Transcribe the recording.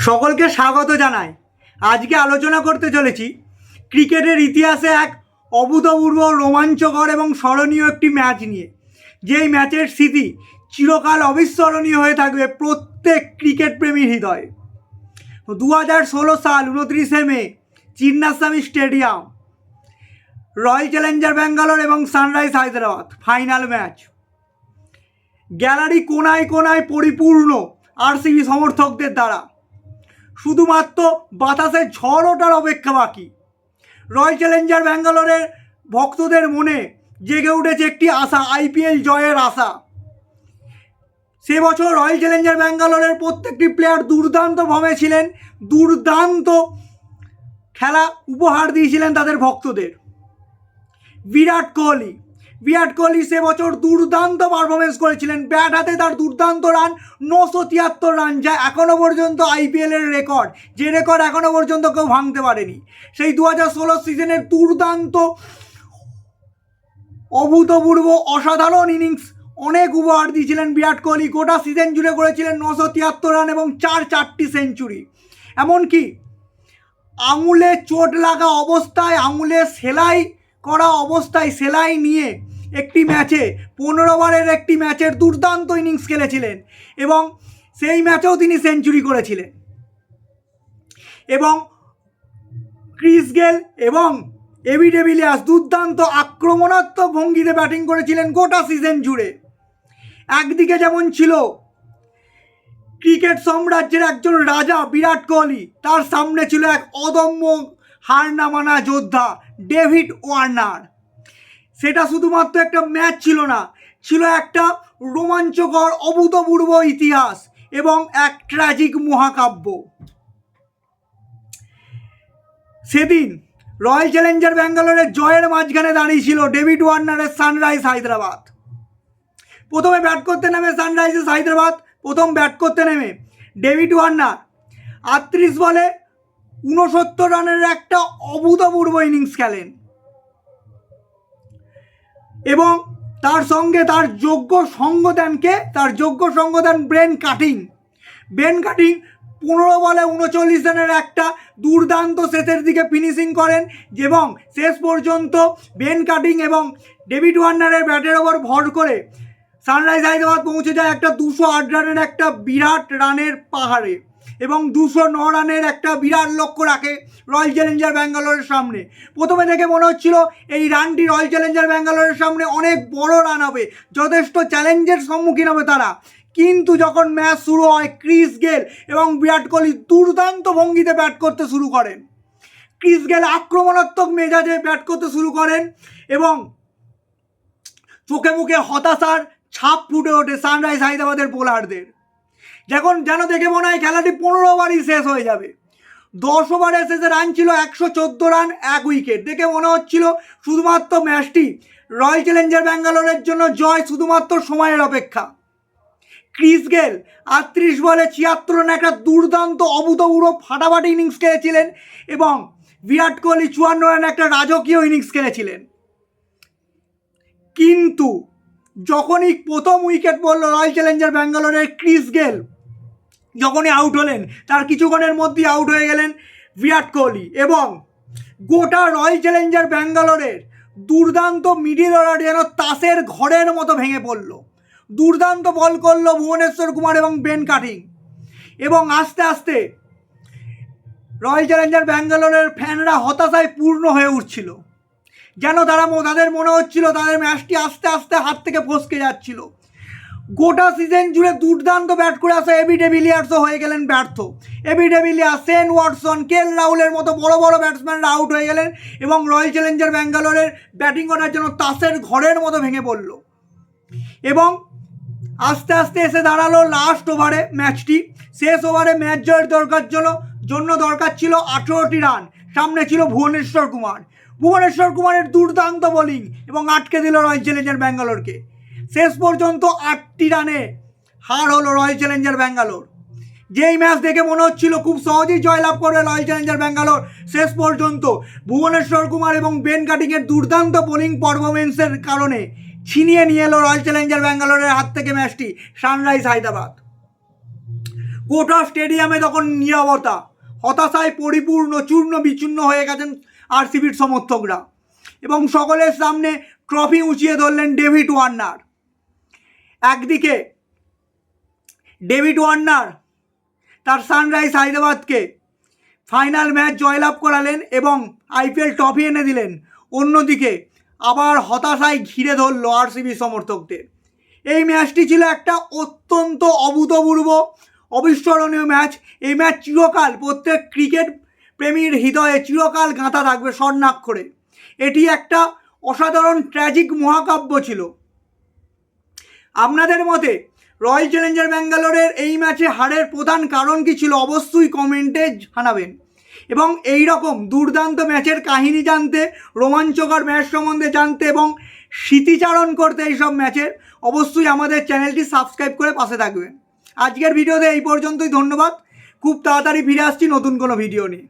সকলকে স্বাগত জানাই। আজকে আলোচনা করতে চলেছি ক্রিকেটের ইতিহাসে এক অভূতপূর্ব, রোমাঞ্চকর এবং স্মরণীয় একটি ম্যাচ নিয়ে, যেই ম্যাচের স্মৃতি চিরকাল অবিস্মরণীয় হয়ে থাকবে প্রত্যেক ক্রিকেট প্রেমীর হৃদয়ে। 2016 সাল 29শে May Chinnaswamy stadium, royal challenger Bangalore এবং Sunrise Hyderabad final match. Gallery কোনায় কোনায় পরিপূর্ণ আরসিবি সমর্থকদের দ্বারা। শুধুমাত্র বাতাসের ঝড় ওঠার অপেক্ষা বাকি। রয়্যাল চ্যালেঞ্জার ব্যাঙ্গালোরের ভক্তদের মনে জেগে উঠেছে একটি আশা, আইপিএল জয়ের আশা। সে বছর রয়্যাল চ্যালেঞ্জার ব্যাঙ্গালোরের প্রত্যেকটি প্লেয়ার দুর্দান্ত ফর্মে ছিলেন, দুর্দান্ত খেলা উপহার দিয়েছিলেন তাদের ভক্তদের। বিরাট কোহলি সে বছর দুর্দান্ত পারফরমেন্স করেছিলেন। ব্যাট হাতে তার দুর্দান্ত রান, 973 রান, যা এখনও পর্যন্ত আইপিএলের রেকর্ড, যে রেকর্ড এখনও পর্যন্ত কেউ ভাঙতে পারেনি। সেই 2016 সিজনের দুর্দান্ত, অভূতপূর্ব, অসাধারণ ইনিংস অনেক উপহার দিয়েছিলেন বিরাট কোহলি। গোটা সিজন জুড়ে করেছিলেন 973 রান এবং চারটি সেঞ্চুরি। এমনকি আঙুলে চোট লাগা অবস্থায়, আঙুলে সেলাই করা অবস্থায় সেলাই নিয়ে একটি ম্যাচে 15 ওভারের একটি ম্যাচের দুর্দান্ত ইনিংস খেলেছিলেন এবং সেই ম্যাচেও তিনি সেঞ্চুরি করেছিলেন। এবং ক্রিস গেল এবং এবি ডিভিলিয়ার্স দুর্দান্ত আক্রমণাত্মক ভঙ্গিতে ব্যাটিং করেছিলেন গোটা সিজন জুড়ে। একদিকে যেমন ছিল ক্রিকেট সাম্রাজ্যের একজন রাজা বিরাট কোহলি, তার সামনে ছিল এক অদম্য হার না মানা যোদ্ধা ডেভিড ওয়ার্নার। সেটা শুধুমাত্র একটা ম্যাচ ছিল না, ছিল একটা রোমাঞ্চকর, অভূতপূর্ব ইতিহাস এবং এক ট্র্যাজিক মহাকাব্য। সেদিন রয়্যাল চ্যালেঞ্জার ব্যাঙ্গালোরের জয়ের মাঝখানে দাঁড়িয়েছিল ডেভিড ওয়ার্নারের সানরাইজ হায়দ্রাবাদ। প্রথমে ব্যাট করতে নেমে সানরাইজার্স হায়দ্রাবাদ, প্রথম ব্যাট করতে নেমে ডেভিড ওয়ার্নার 38 বলে 69 রানের একটা অভূতপূর্ব ইনিংস খেলেন এবং তার সঙ্গে তার যোগ্য সঙ্গ দেন বেন কাটিং 15 বলে 39 রানের একটা দুর্দান্ত শেষের দিকে ফিনিশিং করেন এবং শেষ পর্যন্ত বেন কাটিং এবং ডেভিড ওয়ার্নারের ব্যাটের ওপর ভর করে সানরাইজ হায়দ্রাবাদ পৌঁছে যায় একটা 208 রানের একটা বিরাট রানের পাহাড়ে এবং 209 রানের একটা বিরাট লক্ষ্য রাখে রয়্যাল চ্যালেঞ্জার ব্যাঙ্গালোরের সামনে। প্রথমে দেখে মনে হচ্ছিল এই রানটি রয়্যাল চ্যালেঞ্জার ব্যাঙ্গালোরের সামনে অনেক বড় রান হবে, যথেষ্ট চ্যালেঞ্জের সম্মুখীন হবে তারা। কিন্তু যখন ম্যাচ শুরু হয়, ক্রিস গেল এবং বিরাট কোহলি দুর্দান্ত ভঙ্গিতে ব্যাট করতে শুরু করেন। ক্রিস গেল আক্রমণাত্মক মেজাজে ব্যাট করতে শুরু করেন এবং চোখে মুখে হতাশার ছাপ ফুটে ওঠে সানরাইজ হায়দ্রাবাদের বোলারদের। যেন দেখে মনে হয় খেলাটি 15 ওভারই শেষ হয়ে যাবে। 10 ওভারের শেষে রান ছিল 114 রান, 1 উইকেট। দেখে মনে হচ্ছিল শুধুমাত্র ম্যাচটি রয়্যাল চ্যালেঞ্জার ব্যাঙ্গালোরের জন্য জয় শুধুমাত্র সময়ের অপেক্ষা। ক্রিস গেল 38 বলে 76 রান একটা দুর্দান্ত, অভূতপূর্ব, ফাটাফাটি ইনিংস খেলেছিলেন এবং বিরাট কোহলি 54 রানে একটা রাজকীয় ইনিংস খেলেছিলেন। কিন্তু যখনই প্রথম উইকেট পড়ল রয়্যাল চ্যালেঞ্জার ব্যাঙ্গালোরের, ক্রিস গেল যখনই আউট হলেন, তার কিছুক্ষণের মধ্যেই আউট হয়ে গেলেন বিরাট কোহলি এবং গোটা রয়্যাল চ্যালেঞ্জার ব্যাঙ্গালোরের দুর্দান্ত মিডিল অর্ডার যেন তাসের ঘরের মতো ভেঙে পড়ল। দুর্দান্ত বল করলো ভুবনেশ্বর কুমার এবং বেন কাটিং এবং আস্তে আস্তে রয়্যাল চ্যালেঞ্জার ব্যাঙ্গালোরের ফ্যানরা হতাশায় পূর্ণ হয়ে উঠছিল। যেন তাদের মনে হচ্ছিল তাদের ম্যাচটি আস্তে আস্তে হাত থেকে ফসকে যাচ্ছিল। গোটা সিজন জুড়ে দুর্দান্ত ব্যাট করে আসা এবি ডিভিলিয়ার্সও হয়ে গেলেন ব্যর্থ। AB de Villiers, Shane Watson, KL রাহুলের মতো বড় বড় ব্যাটসম্যানরা আউট হয়ে গেলেন এবং রয়্যাল চ্যালেঞ্জার ব্যাঙ্গালোরের ব্যাটিং করার জন্য তাসের ঘরের মতো ভেঙে পড়ল এবং আস্তে আস্তে এসে দাঁড়ালো লাস্ট ওভারে ম্যাচটি। শেষ ওভারে ম্যাচ জয়ের জন্য দরকার ছিল 18টি রান। সামনে ছিল ভুবনেশ্বর কুমারের দুর্দান্ত বোলিং এবং আটকে দিল রয়্যাল চ্যালেঞ্জার ব্যাঙ্গালোরকে। শেষ পর্যন্ত 8টি রানে হার হলো রয়্যাল চ্যালেঞ্জার ব্যাঙ্গালোর। যেই ম্যাচ দেখে মনে হচ্ছিল খুব সহজেই জয়লাভ করবে রয়্যাল চ্যালেঞ্জার ব্যাঙ্গালোর, শেষ পর্যন্ত ভুবনেশ্বর কুমার এবং বেন কাটিংয়ের দুর্দান্ত বোলিং পারফরমেন্সের কারণে ছিনিয়ে নিয়ে এলো রয়্যাল চ্যালেঞ্জার ব্যাঙ্গালোরের হাত থেকে ম্যাচটি সানরাইজ হায়দ্রাবাদ। গোটা স্টেডিয়ামে তখন নীরবতা, হতাশায় পরিপূর্ণ, চূর্ণ বিচূর্ণ হয়ে গেছেন আরসিবির সমর্থকরা এবং সকলের সামনে ট্রফি উঁচিয়ে ধরলেন ডেভিড ওয়ার্নার। একদিকে ডেভিড ওয়ার্নার তার সানরাইজ হায়দ্রাবাদকে ফাইনাল ম্যাচ জয়লাভ করালেন এবং আইপিএল ট্রফি এনে দিলেন। অন্যদিকে আবার হতাশায় ঘিরে ধরল আরসিবি সমর্থকদের। এই ম্যাচটি ছিল একটা অত্যন্ত অভূতপূর্ব, অবিস্মরণীয় ম্যাচ। এই ম্যাচ চিরকাল প্রত্যেক ক্রিকেট প্রেমীর হৃদয়ে চিরকাল গাঁথা থাকবে স্বর্ণাক্ষরে। এটি একটা অসাধারণ ট্র্যাজিক মহাকাব্য ছিল। আপনাদের মতে রয়্যাল চ্যালেঞ্জার ব্যাঙ্গালোরের এই ম্যাচে হারের প্রধান কারণ কী ছিল অবশ্যই কমেন্টে জানাবেন। এবং এই রকম দুর্দান্ত ম্যাচের কাহিনী জানতে, রোমাঞ্চকর ম্যাচ সম্বন্ধে জানতে এবং স্মৃতিচারণ করতে এইসব ম্যাচের অবশ্যই আমাদের চ্যানেলটি সাবস্ক্রাইব করে পাশে থাকবেন। আজকের ভিডিওতে এই পর্যন্তই। ধন্যবাদ। খুব তাড়াতাড়ি ফিরে আসছি নতুন কোনো ভিডিও নিয়ে।